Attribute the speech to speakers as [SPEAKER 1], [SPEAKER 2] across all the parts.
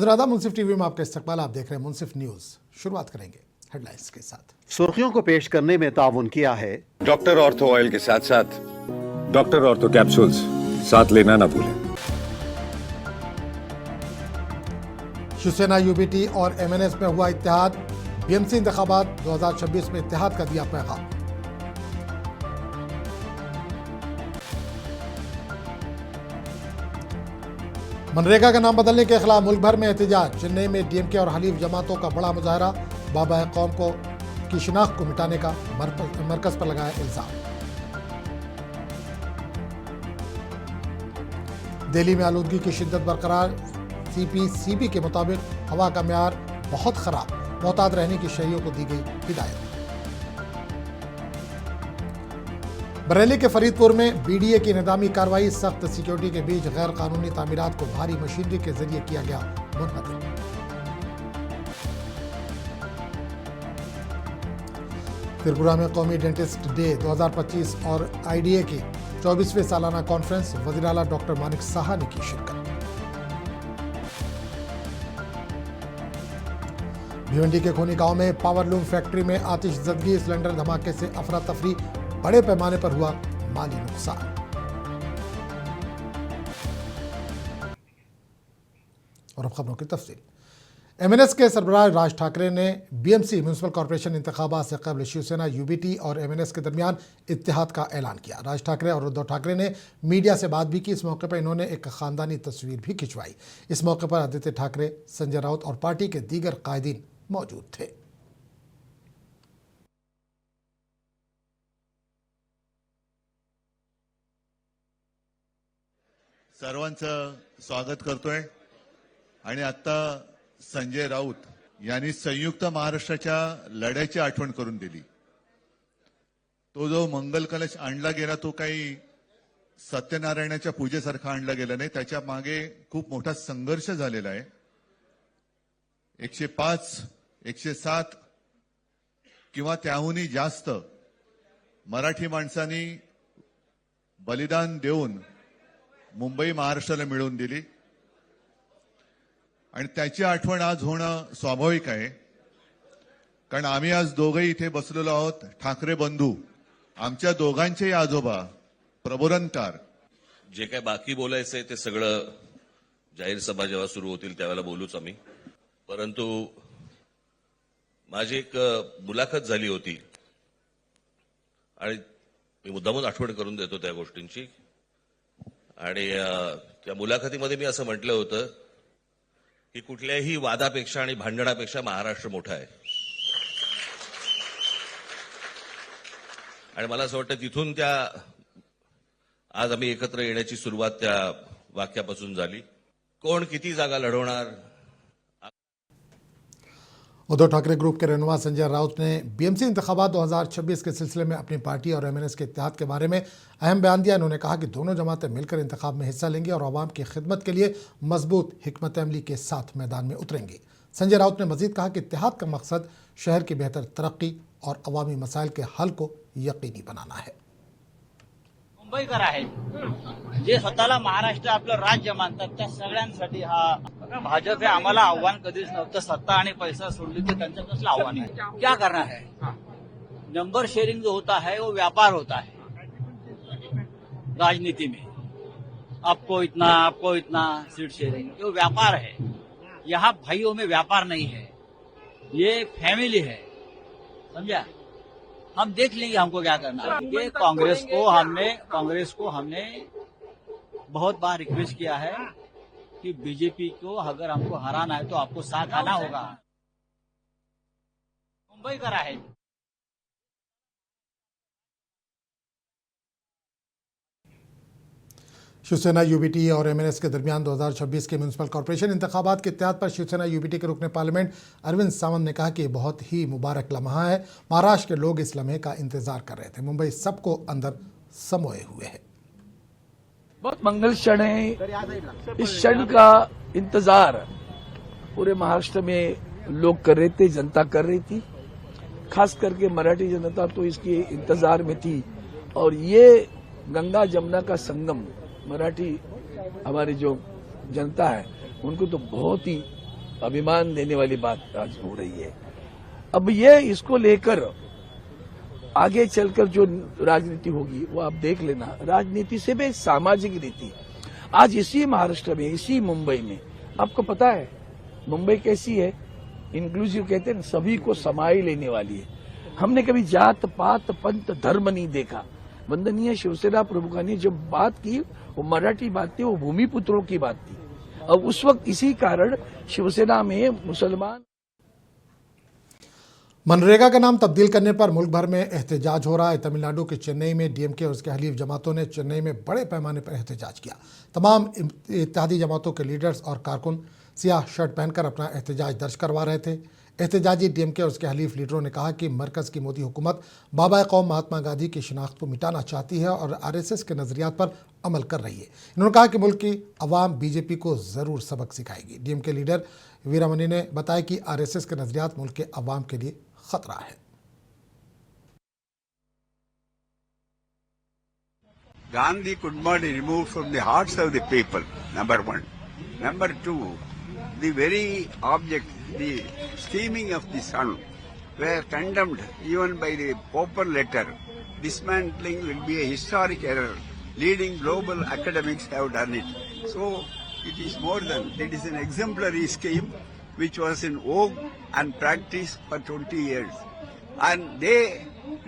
[SPEAKER 1] नाज़रीन, मुंसिफ टीवी में आपका इस्तकबाल। आप देख रहे हैं मुंसिफ न्यूज़। शुरुआत करेंगे हेडलाइंस के साथ।
[SPEAKER 2] सुर्खियों को पेश करने में ताउन किया है
[SPEAKER 3] डॉक्टर ऑर्थो ऑयल के साथ साथ डॉक्टर ऑर्थो कैप्सूल्स साथ लेना ना भूलें।
[SPEAKER 1] शिवसेना, यूबीटी और एमएनएस में हुआ इत्तेहाद। बीएमसी इंतखाबात 2026 में इत्तेहाद का दिया पैगाम। मनरेगा का नाम बदलने के खिलाफ मुल्क भर में एहतजाज। चेन्नई में डीएमके और हलीफ जमातों का बड़ा मुजाहरा। बाबा कौम की शिनाख्त को मिटाने का मरकज पर लगाया इल्जाम। दिल्ली में आलूदगी की शिद्दत बरकरार। सीपीसीबी के मुताबिक हवा का म्यार बहुत खराब। मोहतात रहने की शहरियों को दी गई हिदायत। बरेली के फरीदपुर में बीडीए की निदामी कार्रवाई। सख्त सिक्योरिटी के बीच गैर कानूनी तामीरात को भारी मशीनरी के जरिए किया गया मुनहद। त्रिपुरा में कौमी डेंटिस्ट डे 2025 और आईडीए की 24वें सालाना कॉन्फ्रेंस। वज़ीर आला डॉक्टर मानिक साहा ने की शिरकत। भिवंडी के खोनी गांव में पावर लूम फैक्ट्री में आतिशज़दगी। सिलेंडर धमाके से अफरा तफरी। बड़े पैमाने पर हुआ माली नुकसान। और अब खबरों की तफसील। एमएनएस के सरबराह राज ठाकरे ने बीएमसी म्युनिसिपल कॉर्पोरेशन इंतखाबात से कबल शिवसेना, यूबीटी और एमएनएस के दरमियान इत्तेहाद का ऐलान किया। राज ठाकरे और उद्धव ठाकरे ने मीडिया से बात भी की। इस मौके पर इन्होंने एक खानदानी तस्वीर भी खिंचवाई। इस मौके पर आदित्य ठाकरे, संजय राउत और पार्टी के दीगर कायदीन मौजूद थे।
[SPEAKER 4] सर्वांचं स्वागत करतोय आणि आता संजय राऊत यांनी संयुक्त महाराष्ट्राच्या लढ्याची आठवण करून दिली। तो जो मंगल कलश आणला गेला तो काही सत्यनारायणाच्या पूजेसारखा आणला गेला नाही, त्याच्या मागे खूप मोठा संघर्ष झालेला आहे। 105, 107 किंवा त्याहूनही जास्त मराठी माणसांनी बलिदान देऊन मुंबई महाराष्ट्राला मिळवून दिली आणि त्याची आठवण आज होणं स्वाभाविक आहे। कारण आम्ही आज दोघेही इथे बसलेलो आहोत, ठाकरे बंधू, आमच्या दोघांचेही आजोबा प्रबोधनकार।
[SPEAKER 5] जे काय बाकी बोलायचंय ते सगळं जाहीर सभा जेव्हा सुरू होतील त्यावेळेला बोलूच आम्ही। परंतु माझी एक मुलाखत झाली होती आणि मी मुद्दामून आठवण करून देतो त्या गोष्टींची। आणि त्या मुलाखतीमध्ये मी असं म्हटलं होतं की कुठल्याही वादापेक्षा आणि भांडणापेक्षा महाराष्ट्र मोठा आहे। आणि मला असं वाटतं तिथून त्या आज आम्ही एकत्र येण्याची सुरुवात त्या वाक्यापासून झाली। कोण किती जागा लढवणार।
[SPEAKER 1] उद्धव ठाकरे ग्रुप के रहनुमा संजय राउत ने बीएमसी इंतखाबात 2026 के सिलसिले में अपनी पार्टी और एमएनएस के इत्तेहाद के बारे में अहम बयान दिया। उन्होंने कहा कि दोनों जमातें मिलकर इंतखाब में हिस्सा लेंगी और आवाम की खिदमत के लिए मजबूत हिकमत अमली के साथ मैदान में उतरेंगी। संजय राउत ने मजीद कहा कि इत्तेहाद का मकसद शहर की बेहतर तरक्की और अवामी मसाइल के हल को यकीनी बनाना है।
[SPEAKER 6] मुंबईकर आहे जे स्वतःला महाराष्ट्र आपलं राज्य मानतात, त्या सगळ्यांसाठी हा भाजप हे आम्हाला आव्हान कधीच नव्हतं। सत्ता आणि पैसा सोडली तर त्यांचं कसलं आव्हान आहे। क्या करना है, नंबर शेयरिंग जो होता है वो व्यापार होता है राजनीति में। आपको इतना सीट शेयरिंग, ये व्यापार है। यहाँ भाइयों में व्यापार नहीं है, ये फैमिली है, समझा। हम देख लेंगे हमको क्या करना है। ये कांग्रेस को हमने बहुत बार रिक्वेस्ट किया है कि बीजेपी को अगर हमको हराना है तो आपको साथ आना होगा। मुंबई का है।
[SPEAKER 1] शिवसेना, यूबीटी और एमएनएस के दरमियान 2026 के म्युनिसिपल कॉर्पोरेशन इंतखाबात के इत्तेहाद पर शिवसेना यूबीटी के रुकने पार्लियामेंट अरविंद सावंत ने कहा कि ये बहुत ही मुबारक लम्हा है। महाराष्ट्र के लोग इस लम्हे का इंतजार कर रहे थे। मुंबई सबको अंदर समोए हुए है।
[SPEAKER 7] बहुत मंगल क्षण है। इस क्षण का इंतजार पूरे महाराष्ट्र में लोग कर रहे थे, जनता कर रही थी। खास करके मराठी जनता तो इसके इंतजार में थी। और ये गंगा जमुना का संगम मराठी हमारी जो जनता है उनको तो बहुत ही अभिमान देने वाली बात आज हो रही है। अब ये इसको लेकर आगे चलकर जो राजनीति होगी वो आप देख लेना। राजनीति से भी सामाजिक नीति आज इसी महाराष्ट्र में, इसी मुंबई में, आपको पता है मुंबई कैसी है, इंक्लूसिव कहते हैं, सभी को समाये लेने वाली है। हमने कभी जात पात पंथ धर्म नहीं देखा। वंदनीय शिवसेना प्रमुखांनी जब बात की वो मराठी बात थी, वो भूमिपुत्रों की बात थी। अब उस वक्त इसी कारण शिवसेना में मुसलमान
[SPEAKER 1] मनरेगा का नाम तब्दील करने पर मुल्क भर में एहतजाज हो रहा है। तमिलनाडु के चेन्नई में डीएमके और उसके हलीफ जमातों ने चेन्नई में बड़े पैमाने पर एहतजाज किया। तमाम इत्तेहादी जमातों के लीडर्स और कारकुन सियाह शर्ट पहनकर अपना एहतजाज दर्ज करवा रहे थे। एहतजाजी डीएमके और उसके हलीफ लीडरों ने कहा कि मरकज़ की मोदी हुकूमत बाबा कौम महात्मा गांधी की शिनाख्त को मिटाना चाहती है और आरएसएस के नज़रियात पर अमल कर रही है। इन्होंने कहा कि मुल्क की अवाम बीजेपी को ज़रूर सबक सिखाएगी। डीएमके लीडर वीरामनी ने बताया कि आरएसएस के नज़रियात मुल्क के अवाम के लिए खतरा है।
[SPEAKER 8] Gandhi could not be removed from the hearts of the people, number one. Number two, the very object, the scheming of the sun, were condemned even by the Popper letter. Dismantling will be a historic error. Leading global academics have done it. So it is more than, it is an exemplary scheme which was in vogue and practice for 20 years. And they,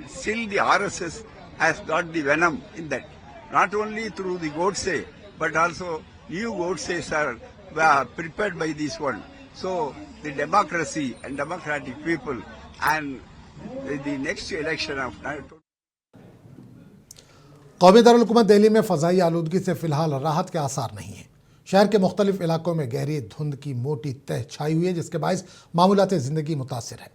[SPEAKER 8] still the RSS has got the venom in that. Not only through the Godse, but also new Godses are prepared by this one. So the democracy and democratic people and the next election of
[SPEAKER 1] कौमी दारुल-हुकूमत दिल्ली में फ़ज़ाई आलूदगी से फ़िलहाल राहत के आसार नहीं हैं। शहर के मुख्तलिफ इलाकों में गहरी धुंध की मोटी तह छाई हुई है, जिसके बायस मामूलात ज़िंदगी मुतासिर है।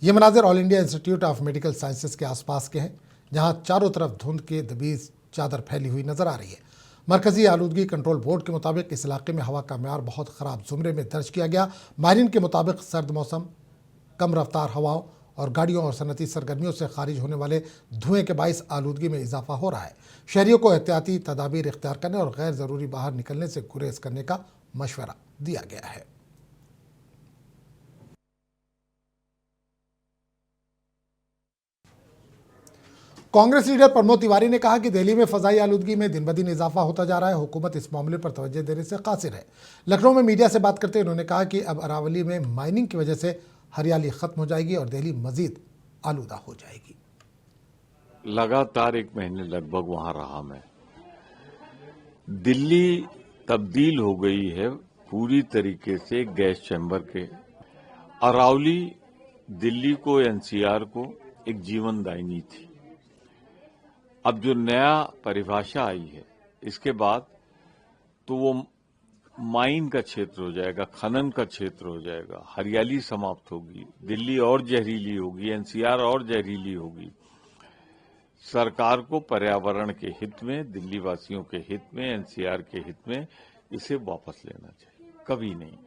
[SPEAKER 1] ये मनाजिर all India institute of medical sciences के आसपास के हैं, जहाँ चारों तरफ धुंध के दबीज चादर फैली हुई नज़र आ रही है। मरकज़ी आलूदगी कंट्रोल बोर्ड के मुताबिक इस इलाके में हवा का म्यार बहुत ख़राब ज़ुमरे में दर्ज किया गया। माहिरीन के मुताबिक सर्द मौसम, कम रफ्तार हवाओं और गाड़ियों और सनती सरगर्मियों से खारिज होने वाले धुएं के बायस आलूदगी में इजाफा हो रहा है। शहरियों को एहतियाती तदाबीर इख्तियार करने और गैर ज़रूरी बाहर निकलने से गुरेज करने का मशवरा दिया गया है। कांग्रेस लीडर प्रमोद तिवारी ने कहा कि दिल्ली में फ़ज़ाई आलूदगी में दिन ब दिन इजाफा होता जा रहा है। हुकूमत इस मामले पर तवज्जो देने से कासिर है। लखनऊ में मीडिया से बात करते हुए उन्होंने कहा कि अब अरावली में माइनिंग की वजह से हरियाली खत्म हो जाएगी और दिल्ली मजीद आलूदा हो जाएगी।
[SPEAKER 9] लगातार एक महीने लगभग वहां रहा मैं। दिल्ली तब्दील हो गई है पूरी तरीके से गैस चैम्बर के। अरावली दिल्ली को, एनसीआर को एक जीवनदायिनी थी। अब जो नया परिभाषा आई है इसके बाद तो वो माइन का क्षेत्र हो जाएगा, खनन का क्षेत्र हो जाएगा, हरियाली समाप्त होगी, दिल्ली और जहरीली होगी, एनसीआर और जहरीली होगी। सरकार को पर्यावरण के हित में, दिल्ली वासियों के हित में, एनसीआर के हित में इसे वापस लेना चाहिए, कभी नहीं।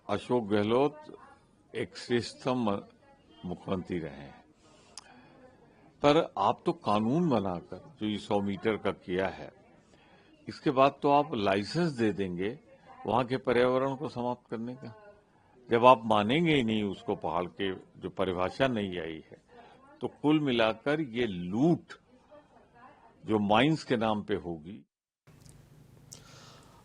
[SPEAKER 9] अशोक गहलोत एक श्रेष्ठतम मुख्यमंत्री रहे हैं, पर आप तो कानून बनाकर जो ये 100 मीटर का किया है, इसके बाद तो आप लाइसेंस दे देंगे वहां के पर्यावरण को समाप्त करने का। जब आप मानेंगे ही नहीं उसको, पहाड़ के जो परिभाषा नहीं आई है, तो कुल मिलाकर ये लूट जो माइंस के नाम पे होगी।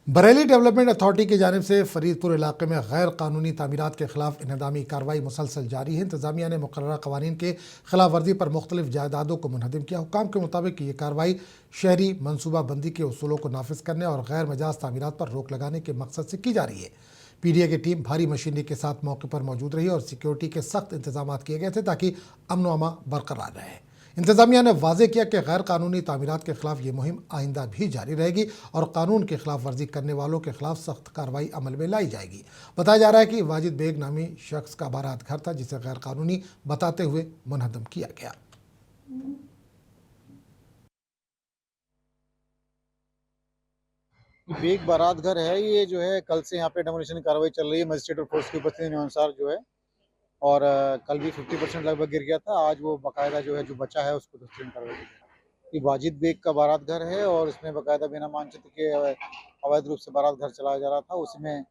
[SPEAKER 1] बरेली डेवलपमेंट अथॉरिटी की जानिब से फरीदपुर इलाके में गैर कानूनी तामीरात के खिलाफ इन्हदामी कार्रवाई मुसलसल जारी है। इंतजामिया ने मुकर्ररा कवानीन के खिलाफ वर्जी पर मुख्तलिफ जायदादों को मुनहदिम किया। हुकाम के मुताबिक ये कार्रवाई शहरी मनसूबा बंदी के उसूलों को नाफिज करने और गैर मजाज तामीरात पर रोक लगाने के मकसद से की जा रही है। पीडीए की टीम भारी मशीनरी के साथ मौके पर मौजूद रही और सिक्योरिटी के सख्त इंतजाम किए गए थे ताकि अमन व अमा बरकरार रहे। इंतजामिया ने वाजे किया कि गैर कानूनी तामीरात के खिलाफ ये मुहिम आइंदा भी जारी रहेगी और कानून की खिलाफ वर्जी करने वालों के खिलाफ सख्त कार्रवाई अमल में लाई जाएगी। बताया जा रहा है कि वाजिद बेग नामी शख्स का बारात घर था जिसे गैर कानूनी बताते हुए मुनहदम किया गया।
[SPEAKER 10] बेग बारात घर है ये, जो है कल से यहाँ पे डेमोलिशन की कार्रवाई चल रही है मजिस्ट्रेट और फोर्स की उपस्थिति के अनुसार जो है, और कल भी 50% लगभग गिर गया था। आज वो बाकायदा जो है जो बचा है उसको तस्लीम करवा दी। ये वाजिद बेग का बारात घर है और इसमें बाकायदा बिना मानचित्र के अवैध रूप से बारात घर चलाया जा रहा था। उसमें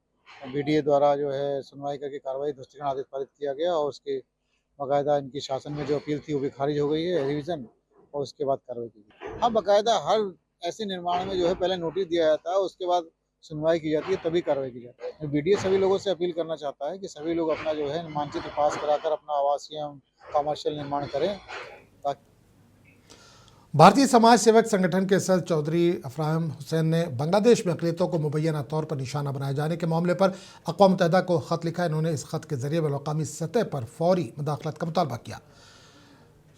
[SPEAKER 10] बीडीए द्वारा जो है सुनवाई करके कार्रवाई दृष्टिगत आदेश पारित किया गया और उसके बाकायदा इनकी शासन में जो अपील थी वो भी खारिज हो गई है रिवीजन, और उसके बाद कार्रवाई की गई। हाँ, बाकायदा हर ऐसे निर्माण में जो है पहले नोटिस दिया जाता है, उसके बाद सुनवाई की जाती है, तभी कार्रवाई की जाती है। बीडीए सभी लोगों से अपील करना चाहता है कि सभी लोग अपना जो है मानचित्र पास कराकर अपना आवासीय कमर्शियल निर्माण करें।
[SPEAKER 1] भारतीय समाज सेवक संगठन के सदस्य चौधरी अफराम हुसैन ने बांग्लादेश में अक़लियतों को मुबैना तौर पर निशाना बनाए जाने के मामले पर अक़वाम मुत्तहिदा को ख़त लिखा। इन्होंने इस ख़त के ज़रिए मक़ामी सतह पर फौरी मुदाखलत का मुतालबा किया।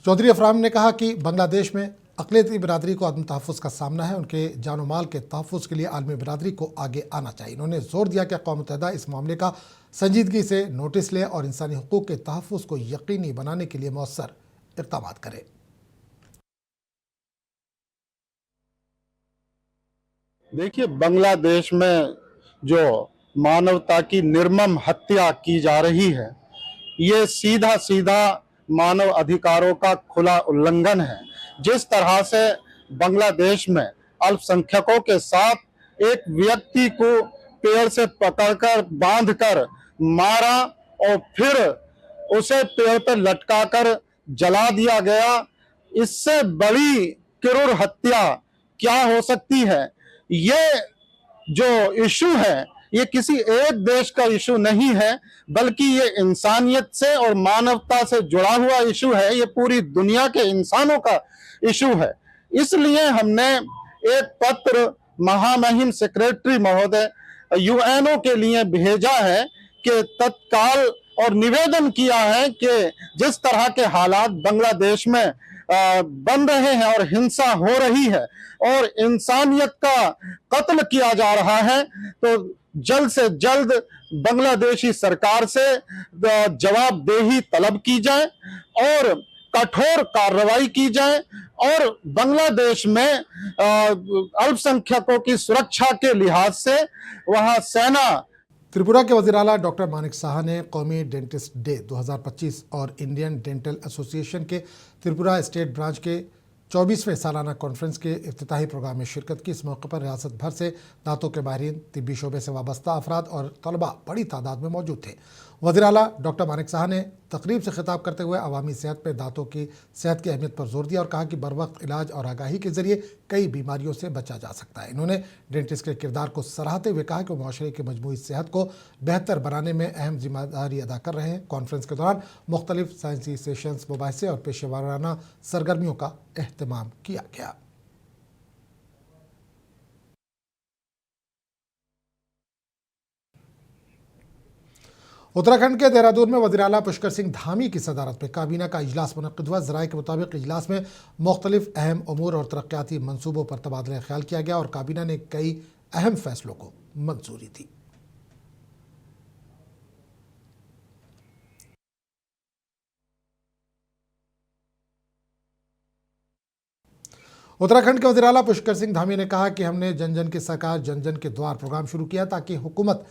[SPEAKER 1] चौधरी अफराम ने कहा कि बांग्लादेश में अक़लियती बिरादरी को अदम तहफ़्फ़ुज़ का सामना है, उनके जान और माल के तहफ़्फ़ुज़ के लिए आलमी बिरादरी को आगे आना चाहिए। इन्होंने ज़ोर दिया कि अक़वाम मुत्तहिदा इस मामले का संजीदगी से नोटिस ले और इंसानी हुकूक़ के तहफ़्फ़ुज़ को यकीनी बनाने के लिए मौसर इक़दाम करे।
[SPEAKER 11] देखिए, बांग्लादेश में जो मानवता की निर्मम हत्या की जा रही है, ये सीधा सीधा मानव अधिकारों का खुला उल्लंघन है। जिस तरह से बांग्लादेश में अल्पसंख्यकों के साथ एक व्यक्ति को पेड़ से पकड़कर बांधकर मारा और फिर उसे पेड़ पर लटकाकर जला दिया गया, इससे बड़ी क्रूर हत्या क्या हो सकती है। ये जो इशू है, ये किसी एक देश का इशू नहीं है, बल्कि ये इंसानियत से और मानवता से जुड़ा हुआ इशू है। ये पूरी दुनिया के इंसानों का इशू है। इसलिए हमने एक पत्र महामहिम सेक्रेटरी महोदय यूएनओ के लिए भेजा है कि तत्काल और निवेदन किया है कि जिस तरह के हालात बांग्लादेश में बन रहे हैं और हिंसा हो रही है और इंसानियत का कत्ल किया जा रहा है, तो जल्द से जल्द बांग्लादेशी सरकार से जवाबदेही तलब की जाए और कठोर कार्रवाई की जाए और बांग्लादेश में अल्पसंख्यकों की सुरक्षा के लिहाज से वहां सेना।
[SPEAKER 1] त्रिपुरा के वज़ीर आला डॉक्टर मानिक साहा ने कौमी डेंटिस्ट डे 2025 और इंडियन डेंटल एसोसिएशन के त्रिपुरा स्टेट ब्रांच के 24वें सालाना कॉन्फ्रेंस के इफ्तिताही प्रोग्राम में शिरकत की। इस मौके पर रियासत भर से दांतों के माहिरीन, तिब्बी शोबे से वाबस्ता अफराद और तलबा बड़ी तादाद में मौजूद थे। वज़ीर आला डॉक्टर मानिक साहा ने तकरीब से खिताब करते हुए अवामी सेहत पर दांतों की सेहत की अहमियत पर जोर दिया और कहा कि बर वक्त इलाज और आगाही के जरिए कई बीमारियों से बचा जा सकता है। इन्होंने डेंटिस्ट के किरदार को सराहते हुए कहा कि वो माशरे की मजमूई सेहत को बेहतर बनाने में अहम जिम्मेदारी अदा कर रहे हैं। कॉन्फ्रेंस के दौरान मुख्तलिफ साइंसी सेशंस, मुबाहिसे और पेशेवराना सरगर्मियों का एहतमाम किया गया। उत्तराखंड के देहरादून में वज़ीर आला पुष्कर सिंह धामी की सदारत में काबीना का इजलास मुनक़्क़िद हुआ। ज़राए के मुताबिक इजलास में मुख्तलिफ अहम उमूर और तरक्याती मनसूबों पर तबादला ख्याल किया गया और काबीना ने कई अहम फैसलों को मंजूरी दी। उत्तराखंड के वज़ीर आला पुष्कर सिंह धामी ने कहा कि हमने जन जन की सरकार जन जन के द्वार प्रोग्राम शुरू किया ताकि हुकूमत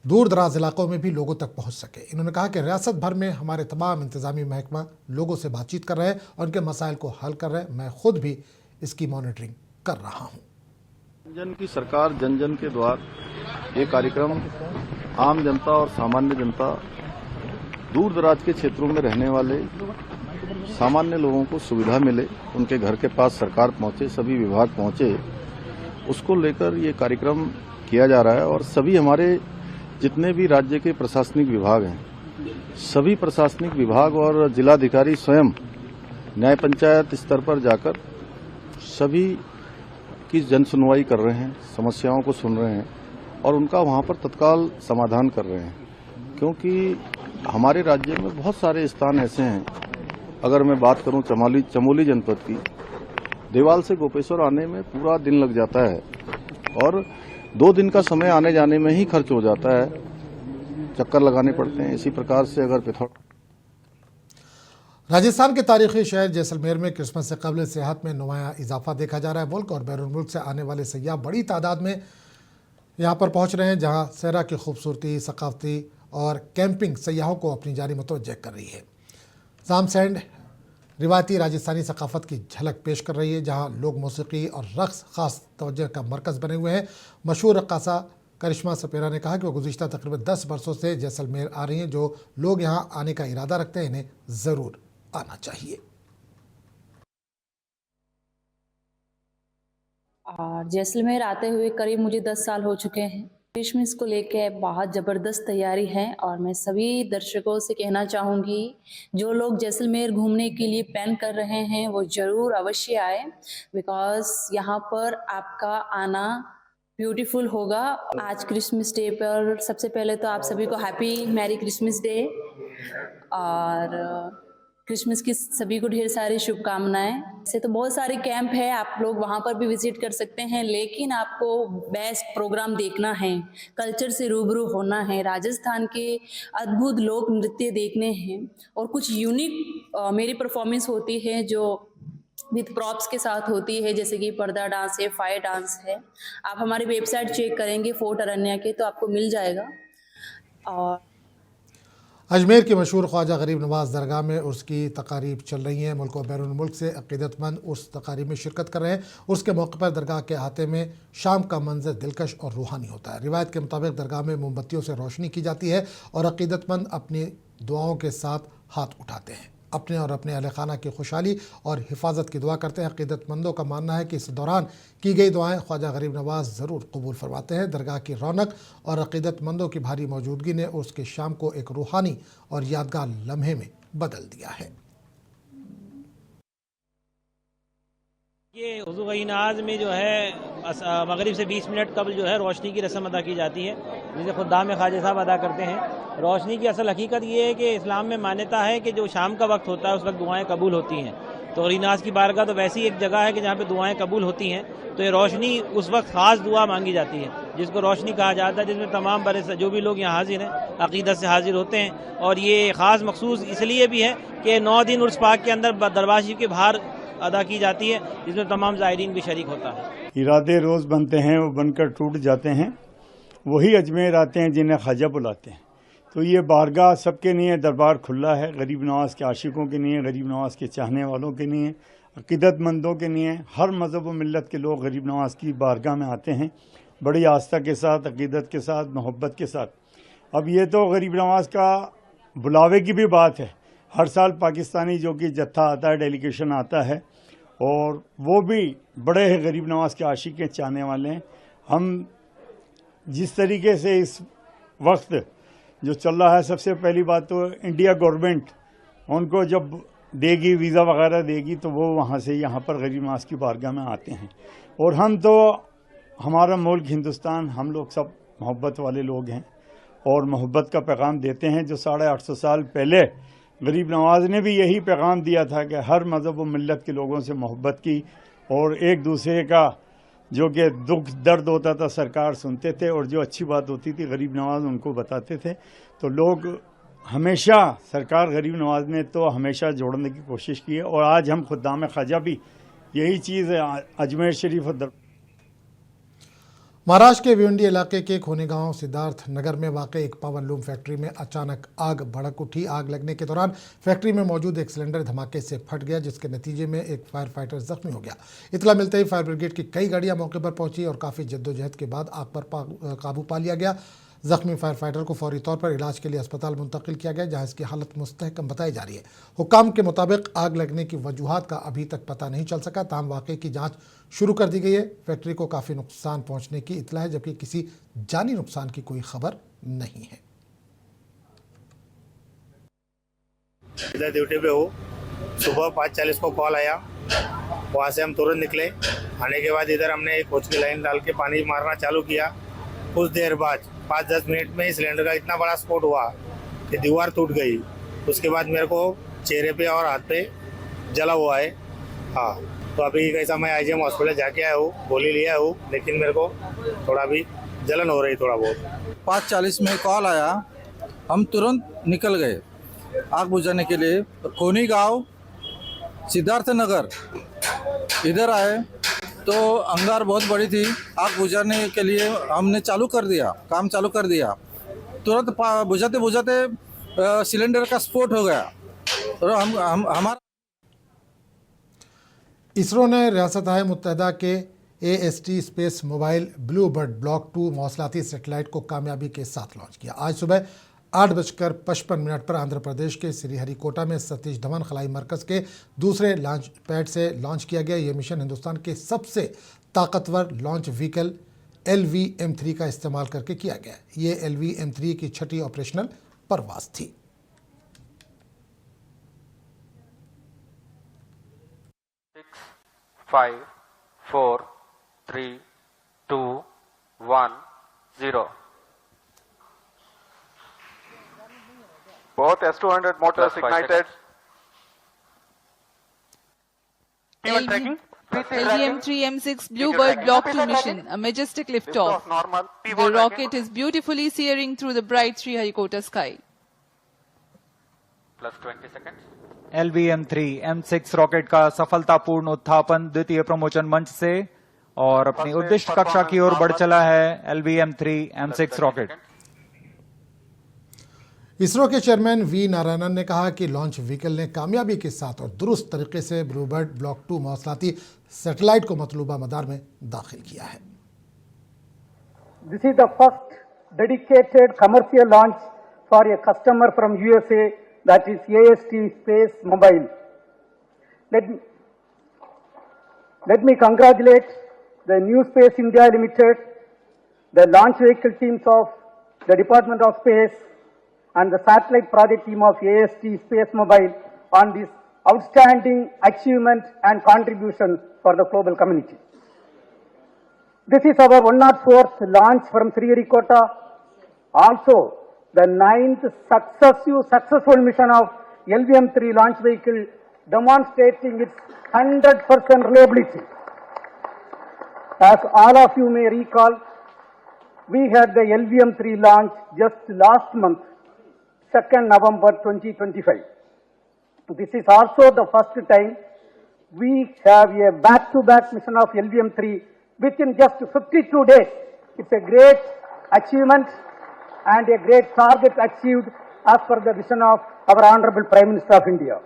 [SPEAKER 1] दूर दराज इलाकों में भी लोगों तक पहुंच सके। इन्होंने कहा कि रियासत भर में हमारे तमाम इंतजामी महकमा लोगों से बातचीत कर रहे हैं और उनके मसाइल को हल कर रहे हैं। मैं खुद भी इसकी मॉनिटरिंग कर रहा हूं।
[SPEAKER 12] जन की सरकार जन जन के द्वार, ये कार्यक्रम आम जनता और सामान्य जनता, दूर दराज के क्षेत्रों में रहने वाले सामान्य लोगों को सुविधा मिले, उनके घर के पास सरकार पहुंचे, सभी विभाग पहुंचे, उसको लेकर ये कार्यक्रम किया जा रहा है। और सभी हमारे जितने भी राज्य के प्रशासनिक विभाग हैं, सभी प्रशासनिक विभाग और जिलाधिकारी स्वयं न्याय पंचायत स्तर पर जाकर सभी की जन सुनवाई कर रहे हैं, समस्याओं को सुन रहे हैं और उनका वहां पर तत्काल समाधान कर रहे हैं। क्योंकि हमारे राज्य में बहुत सारे स्थान ऐसे हैं, अगर मैं बात करूं चमोली जनपद की, देवाल से गोपेश्वर आने में पूरा दिन लग जाता है और 2 दिन का समय आने जाने में ही खर्च हो जाता है, चक्कर लगाने पड़ते हैं। इसी प्रकार से अगर
[SPEAKER 1] राजस्थान के तारीखी शहर जैसलमेर में क्रिसमस से कबल सेहत में नुमाया इजाफा देखा जा रहा है। मुल्क और बैरून मुल्क से आने वाले सयाह बड़ी तादाद में यहाँ पर पहुँच रहे हैं, जहाँ सहरा की खूबसूरती, सकाफती और कैंपिंग सयाहों को अपनी जानिब मुतवज्जह कर रही है। जाम सैंड रिवायती राजस्थानी सकाफत की झलक पेश कर रही है, जहाँ लोग मौसीकी और रक़्स ख़ास तवज्जो का मरकज़ बने हुए हैं। मशहूर रक़्क़ासा करिश्मा सपेरा ने कहा कि वो गुज़िश्ता तकरीबन 10 बरसों से जैसलमेर आ रही हैं। जो लोग यहाँ आने का इरादा रखते हैं इन्हें ज़रूर आना चाहिए।
[SPEAKER 13] और जैसलमेर आते हुए करीब मुझे 10 साल हो चुके हैं। क्रिसमस को लेके बहुत ज़बरदस्त तैयारी है और मैं सभी दर्शकों से कहना चाहूँगी जो लोग जैसलमेर घूमने के लिए प्लान कर रहे हैं वो ज़रूर अवश्य आए, बिकॉज़ यहाँ पर आपका आना ब्यूटीफुल होगा। आज क्रिसमस डे पर सबसे पहले तो आप सभी को हैप्पी मैरी क्रिसमस डे और क्रिसमस की सभी को ढेर सारी शुभकामनाएं। ऐसे तो बहुत सारे कैंप है, आप लोग वहाँ पर भी विजिट कर सकते हैं, लेकिन आपको बेस्ट प्रोग्राम देखना है, कल्चर से रूबरू होना है, राजस्थान के अद्भुत लोक नृत्य देखने हैं और कुछ यूनिक मेरी परफॉर्मेंस होती है जो विद प्रॉप्स के साथ होती है, जैसे कि पर्दा डांस है, फायर डांस है। आप हमारी वेबसाइट चेक करेंगे फोर्ट अरण्या के तो आपको मिल जाएगा। और
[SPEAKER 1] अजमेर की मशहूर ख्वाजा गरीब नवाज दरगाह में उर्स की तकारीब चल रही हैं। मुल्क और बैरून मुल्क से अक़ीदतमंद उर्स तकारीब में शिरकत कर रहे हैं। उर्स के मौके पर दरगाह के अहाते में शाम का मंजर दिलकश और रूहानी होता है। रिवायत के मुताबिक दरगाह में मोमबत्तियों से रोशनी की जाती है और अक़ीदतमंद अपनी दुआओं के साथ हाथ उठाते हैं, अपने और अपने अहले खाना की खुशहाली और हिफाजत की दुआ करते हैं। अक़ीदतमंदों का मानना है कि इस दौरान की गई दुआएं ख्वाजा गरीब नवाज ज़रूर कबूल फरमाते हैं। दरगाह की रौनक और अक़ीदतमंदों की भारी मौजूदगी ने उसके शाम को एक रूहानी और यादगार लम्हे में बदल दिया है।
[SPEAKER 14] ये हुज़ूर गरीब नवाज में जो है मगरिब से 20 मिनट कबल जो है रोशनी की रस्म अदा की जाती है, जिसे खुद्दाम ख्वाजा साहब अदा करते हैं। रोशनी की असल हकीकत ये है कि इस्लाम में मान्यता है कि जो शाम का वक्त होता है उस वक्त दुआएं कबूल होती हैं। तो गरीब नवाज की बारगाह तो वैसी एक जगह है कि जहाँ पे दुआएं कबूल होती हैं। तो ये रोशनी उस वक्त ख़ास दुआ मांगी जाती है जिसको रोशनी कहा जाता है, जिसमें तमाम बड़े जो भी लोग यहाँ हाजिर हैं अक़ीदत से हाजिर होते हैं। और ये ख़ास मखसूस इसलिए भी है कि 9 दिन उर्स पाक के अंदर दरबार शरीफ के बाहर अदा की जाती है, जिसमें तमाम ज़ायरीन भी शरीक होता है।
[SPEAKER 15] इरादे रोज़ बनते हैं, वो बनकर टूट जाते हैं। वही अजमेर आते हैं जिन्हें ख्वाजा बुलाते हैं। तो ये बारगाह सबके लिए दरबार खुला है, गरीब नवाज के आशिकों के लिए, गरीब नवाज के चाहने वालों के लिए, अक़ीदतमंदों के लिए। हर मज़हब व मिल्लत के लोग गरीब नवाज की बारगाह में आते हैं बड़ी आस्था के साथ, अक़ीदत के साथ, मोहब्बत के साथ। अब ये तो गरीब नवाज का बुलावे की भी बात है। हर साल पाकिस्तानी जो कि जत्था आता है, डेलीगेशन आता है, और वो भी बड़े गरीब नवाज के आशिक के चाहने वाले हैं। हम जिस तरीके से इस वक्त जो चल रहा है, सबसे पहली बात तो इंडिया गवर्नमेंट उनको जब देगी, वीज़ा वगैरह देगी, तो वो वहाँ से यहाँ पर गरीब नवाज की बारगाह में आते हैं। और हम तो, हमारा मुल्क हिंदुस्तान, हम लोग सब मोहब्बत वाले लोग हैं और मोहब्बत का पैगाम देते हैं। जो 850 साल पहले गरीब नवाज ने भी यही पैगाम दिया था कि हर मज़हब व मिल्लत के लोगों से मोहब्बत की और एक दूसरे का जो कि दुख दर्द होता था सरकार सुनते थे, और जो अच्छी बात होती थी गरीब नवाज उनको बताते थे। तो लोग हमेशा, सरकार गरीब नवाज ने तो हमेशा जोड़ने की कोशिश की है। और आज हम खुद्दाम ख्वाजा भी यही चीज़ है। अजमेर शरीफ और
[SPEAKER 1] महाराष्ट्र के भिवंडी इलाके के खोने गांव सिद्धार्थ नगर में वाक़ एक पावर लूम फैक्ट्री में अचानक आग भड़क उठी। आग लगने के दौरान फैक्ट्री में मौजूद एक सिलेंडर धमाके से फट गया, जिसके नतीजे में एक फायर फाइटर जख्मी हो गया। इतला मिलते ही फायर ब्रिगेड की कई गाड़ियां मौके पर पहुंची और काफ़ी जद्दोजहद के बाद आग पर काबू पा लिया गया। जख्मी फायर फाइटर को फौरी तौर पर इलाज के लिए अस्पताल मुंतकिल किया गया, जहां इसकी हालत मुस्तहकम बताई जा रही है। हुक्काम के मुताबिक आग लगने की वजूहात का अभी तक पता नहीं चल सका। ताहम वाक़े की जांच शुरू कर दी गई है। फैक्ट्री को काफ़ी नुकसान पहुंचने की इत्तला है, जबकि किसी जानी नुकसान की कोई खबर नहीं है।
[SPEAKER 16] इधर ड्यूटी पे हूँ, सुबह 5:40 को कॉल आया, वहाँ से हम तुरंत निकले। आने के बाद इधर हमने एक कोच की लाइन डाल के पानी मारना चालू किया। कुछ देर बाद 5-10 मिनट में सिलेंडर का इतना बड़ा स्फोट हुआ कि दीवार टूट गई। उसके बाद मेरे को चेहरे पे और हाथ पे जला हुआ है। हाँ, तो अभी कैसा मैं IGM हॉस्पिटल जाके आया हूँ, गोली लिया हूँ, लेकिन मेरे को थोड़ा भी जलन हो रही, थोड़ा बहुत।
[SPEAKER 17] 5:40 में कॉल आया, हम तुरंत निकल गए आग बुझाने के लिए। खोनी गांव सिद्धार्थ नगर इधर आए तो अंगार बहुत बड़ी थी। आग बुझाने के लिए हमने चालू कर दिया, काम चालू कर दिया। तुरंत बुझाते बुझाते सिलेंडर का स्फोट हो गया और हमारा
[SPEAKER 1] इसरो ने रियासत मुत्तहदा के AST space mobile bluebird block 2 मौसलाती सैटेलाइट को कामयाबी के साथ लॉन्च किया। आज सुबह 8:55 पर आंध्र प्रदेश के श्रीहरिकोटा में सतीश धवन खलाई मरकज के दूसरे लॉन्च पैड से लॉन्च किया गया। यह मिशन हिंदुस्तान के सबसे ताकतवर लॉन्च व्हीकल LV-M3 का इस्तेमाल करके किया गया। ये LV-M3 की छठी ऑपरेशनल परवाज थी।
[SPEAKER 18] Five, 4, 3, 2, 1, 0. Both S200 motors ignited.
[SPEAKER 19] P1 tracking. LV-M3 M6 Bluebird Block 2 mission, a majestic liftoff. The rocket is beautifully searing through the bright Sriharikota sky.
[SPEAKER 18] Plus 20 seconds.
[SPEAKER 20] LV-M3 M6 rocket का सफलतापूर्ण उत्थापन द्वितीय प्रमोचन मंच से और अपनी उद्दिष्ट कक्षा की ओर बढ़ चला है LV-M3 M6 रॉकेट।
[SPEAKER 1] इसरो के चेयरमैन वी नारायणन ने कहा कि लॉन्च व्हीकल ने कामयाबी के साथ और दुरुस्त तरीके से ब्लूबर्ड ब्लॉक 2 मौसलाती सैटेलाइट को मतलूबा मदार में दाखिल किया है।
[SPEAKER 21] This is the first dedicated commercial launch for a customer from USA, that is AST Space Mobile. Let me congratulate the New Space India Limited, the launch vehicle teams of the Department of Space and the satellite project team of AST Space Mobile on this outstanding achievement and contribution for the global community. This is our 104th launch from Sriharikota, also the 9th successful mission of LV-M3 launch vehicle, demonstrating its 100% reliability. As all of you may recall, we had the LV-M3 launch just last month, 2nd November 2025. This is also the first time we have a back-to-back mission of LV-M3 within just 52 days. It's a great achievement and a great target achieved as per the vision of our Honorable Prime Minister of India.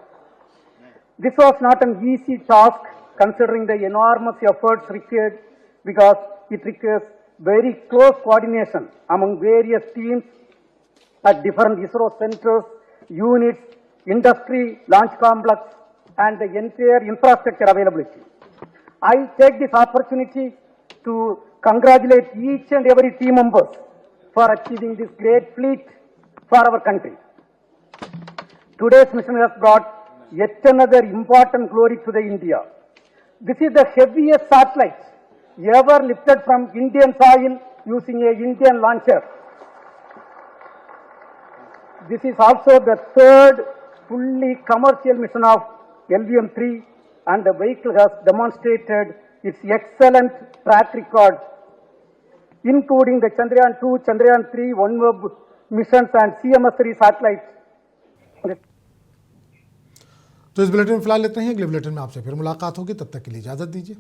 [SPEAKER 21] This was not an easy task considering the enormous efforts required, because it requires very close coordination among various teams at different ISRO centers, units, industry, launch complex, and the entire infrastructure availability. I take this opportunity to congratulate each and every team members for achieving this great feat for our country. Today's mission has brought yet another important glory to the India. This is the heaviest satellite ever lifted from Indian soil using a Indian launcher. This is also the third fully commercial mission of LV-M3, and the vehicle has demonstrated its excellent track record, including the Chandrayaan 2, Chandrayaan 3, OneWeb missions and CMS-3 satellites.
[SPEAKER 1] तो इस bulletin में फिलहाल इतना ही। अगले bulletin में आपसे फिर मुलाकात होगी, तब तक के लिए इजाजत दीजिए।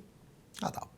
[SPEAKER 1] आदाब।